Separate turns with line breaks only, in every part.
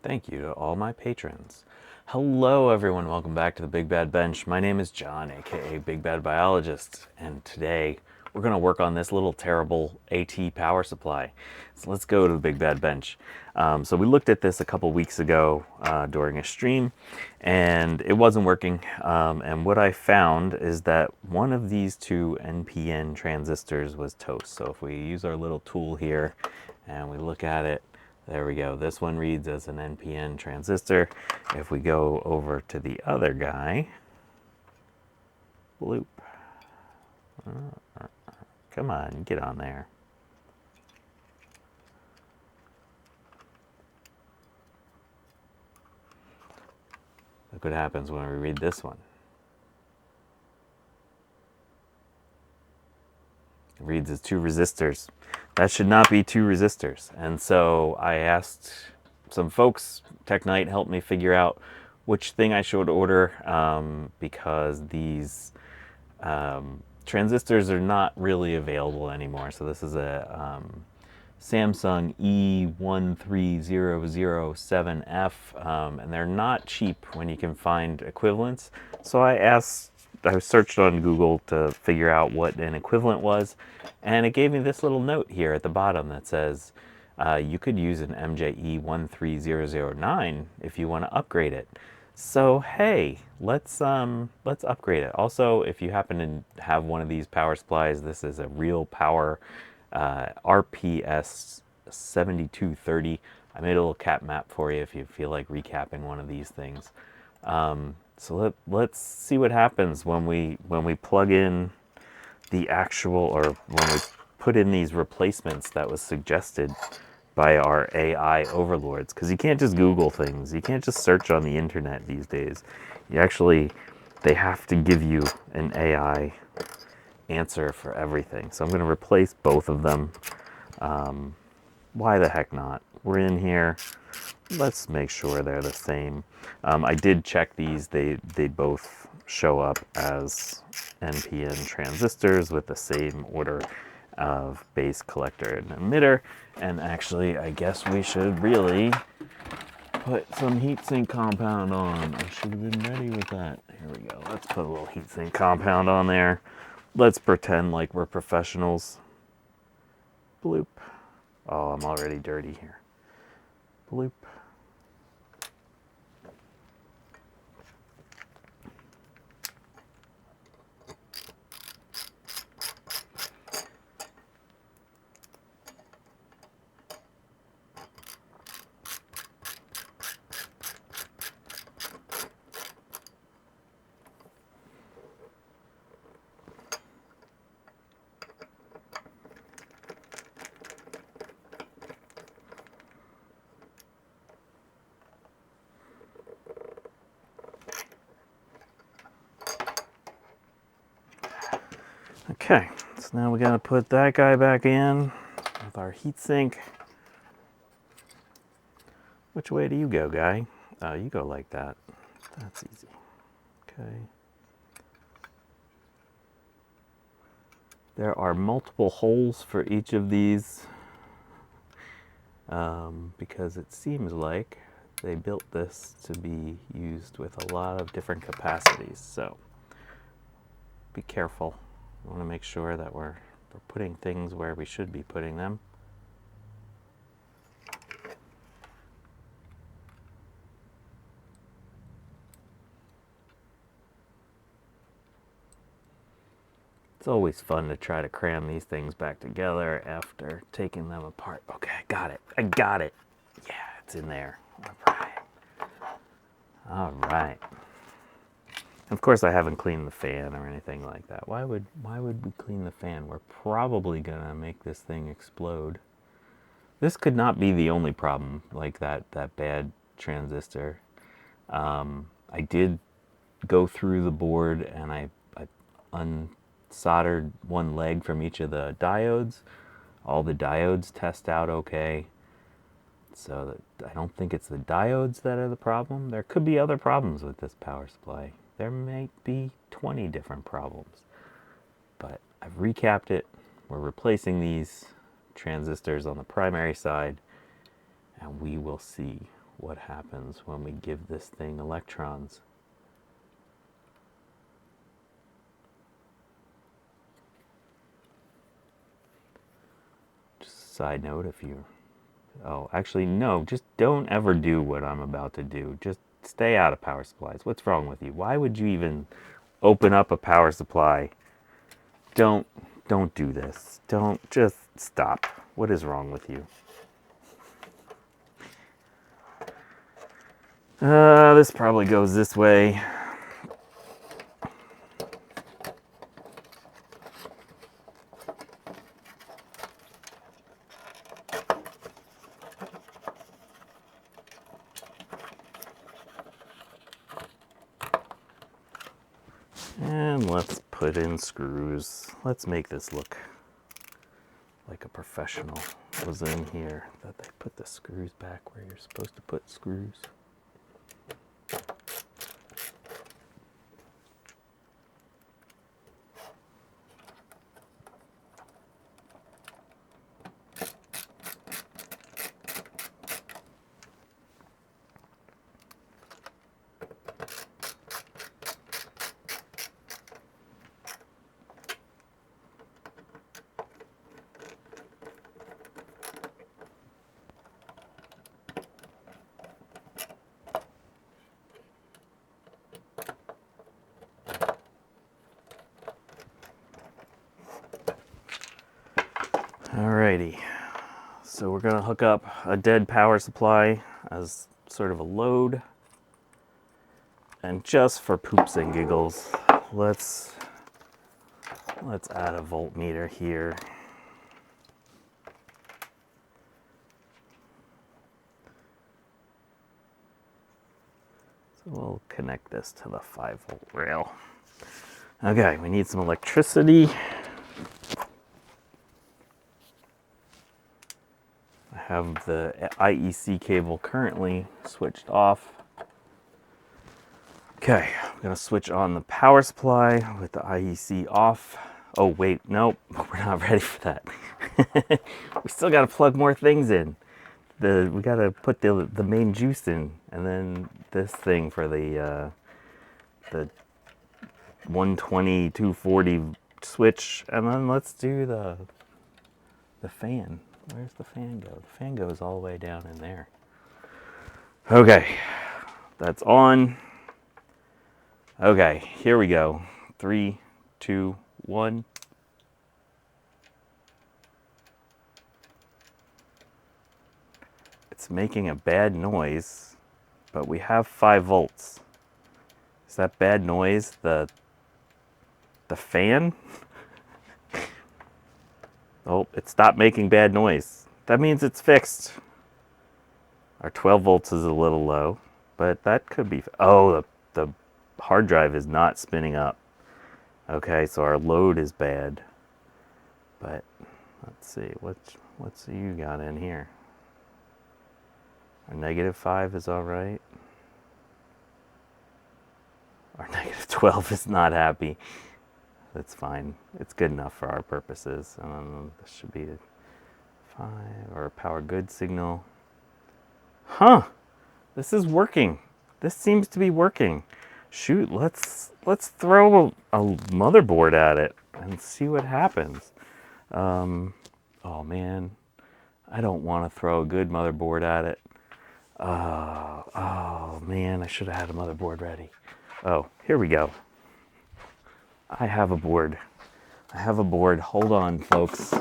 Thank you to all my patrons. Hello, everyone. Welcome back to the Big Bad Bench. My name is John, aka Big Bad Biologist, and today we're going to work on this little terrible AT power supply. So let's go to the Big Bad Bench. So we looked at this a couple weeks ago during a stream, and it wasn't working. And what I found is that one of these two NPN transistors was toast. So if we use our little tool here and we look at it, there we go. This one reads as an NPN transistor. If we go over to the other guy, bloop. Come on, get on there. Look what happens when we read this one. It reads as two resistors. That should not be two resistors. And so I asked some folks, TechNight helped me figure out which thing I should order because these transistors are not really available anymore. So this is a Samsung E13007F, and they're not cheap when you can find equivalents. So I searched on Google to figure out what an equivalent was, and it gave me this little note here at the bottom that says you could use an MJE13009 if you want to upgrade it. So hey, let's upgrade it. Also, if you happen to have one of these power supplies, this is a real power RPS 7230. I made a little cap map for you if you feel like recapping one of these things. So let's see what happens when we plug in the actual, or when we put in these replacements that was suggested by our AI overlords. Because you can't just Google things. You can't just search on the internet these days. They have to give you an AI answer for everything. So I'm going to replace both of them. Why the heck not? We're in here. Let's make sure they're the same. I did check these. They both show up as NPN transistors with the same order of base, collector, and emitter. And actually, I guess we should really put some heatsink compound on. I should have been ready with that. Here we go. Let's put a little heatsink compound on there. Let's pretend like we're professionals. Bloop. Oh, I'm already dirty here. Bloop. Okay, so now we gotta put that guy back in with our heatsink. Which way do you go, guy? Oh, you go like that. That's easy. Okay. There are multiple holes for each of these because it seems like they built this to be used with a lot of different capacities. So be careful. We want to make sure that we're putting things where we should be putting them. It's always fun to try to cram these things back together after taking them apart. Okay, I got it. I got it. Yeah, it's in there. All right. All right. Of course, I haven't cleaned the fan or anything like that. Why would we clean the fan? We're probably gonna make this thing explode. This could not be the only problem, like that bad transistor. I did go through the board and I unsoldered one leg from each of the diodes. All the diodes test out okay. So I don't think it's the diodes that are the problem. There could be other problems with this power supply. There may be 20 different problems. But I've recapped it. We're replacing these transistors on the primary side, and we will see what happens when we give this thing electrons. Just a side note, if you... Oh, actually, no, just don't ever do what I'm about to do. Just stay out of power supplies. What's wrong with you? Why would you even open up a power supply? Don't do this. Just stop. What is wrong with you? This probably goes this way. And let's put in screws. Let's make this look like a professional was in here, that they put the screws back where you're supposed to put screws. Alrighty, so we're gonna hook up a dead power supply as sort of a load. And just for poops and giggles, let's add a voltmeter here. So we'll connect this to the 5-volt rail. Okay, we need some electricity. I have the IEC cable currently switched off. Okay, I'm gonna switch on the power supply with the IEC off. Oh wait, nope, we're not ready for that. We still gotta plug more things in. We gotta put the main juice in, and then this thing for the 120, 240 switch, and then let's do the fan. Where's the fan go? The fan goes all the way down in there. Okay, that's on. Okay, here we go. 3, 2, 1. It's making a bad noise, but we have 5 volts. Is that bad noise the fan? Oh, it stopped making bad noise. That means it's fixed. Our 12 volts is a little low, but that could be... Oh, the hard drive is not spinning up. Okay, so our load is bad. But let's see, what's you got in here? Our -5 is all right. Our -12 is not happy. That's fine. It's good enough for our purposes. This should be a 5 or a power good signal. Huh? This is working. This seems to be working. Shoot, let's throw a motherboard at it and see what happens. Oh man, I don't want to throw a good motherboard at it. Oh man, I should have had a motherboard ready. Oh, here we go. I have a board. I have a board. Hold on, folks.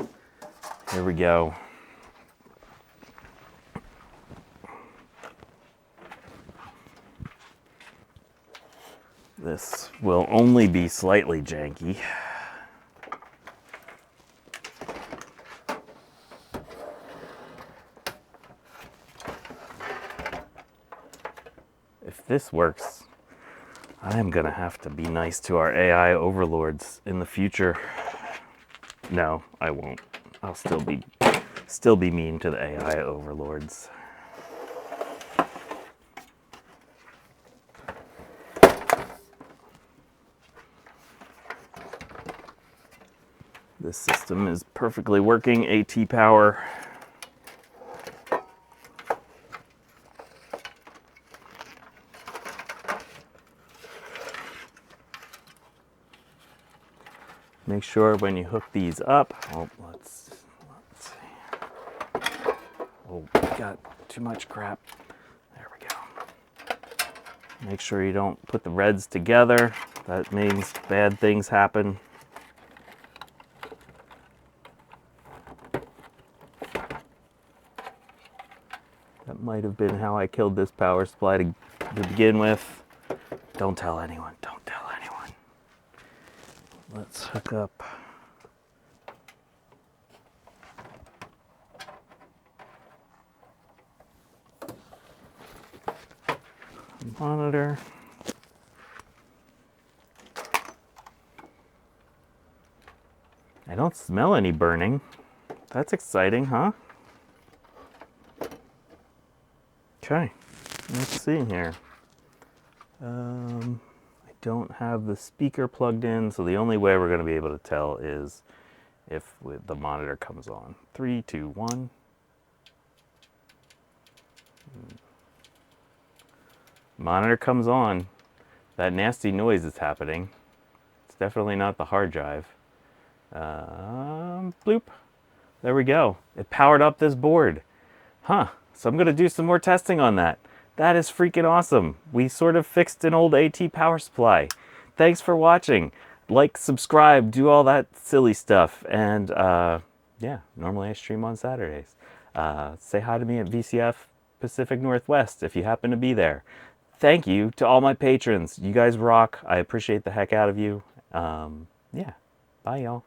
Here we go. This will only be slightly janky. If this works, I'm gonna have to be nice to our AI overlords in the future. No, I won't. I'll still be mean to the AI overlords. This system is perfectly working, AT power. Make sure when you hook these up, oh, let's see. Oh, got too much crap. There we go. Make sure you don't put the reds together. That means bad things happen. That might have been how I killed this power supply to begin with. Don't tell anyone. Don't tell anyone. Let's hook up. Monitor. I don't smell any burning. That's exciting, huh? Okay, let's see here. I don't have the speaker plugged in, so the only way we're going to be able to tell is if the monitor comes on. 3, 2, 1. Monitor comes on. That nasty noise is happening. It's definitely not the hard drive. Bloop. There we go. It powered up this board. Huh. So I'm going to do some more testing on that. That is freaking awesome. We sort of fixed an old AT power supply. Thanks for watching. Like, subscribe, do all that silly stuff. And yeah, normally I stream on Saturdays. Say hi to me at VCF Pacific Northwest if you happen to be there. Thank you to all my patrons. You guys rock. I appreciate the heck out of you. Yeah. Bye, y'all.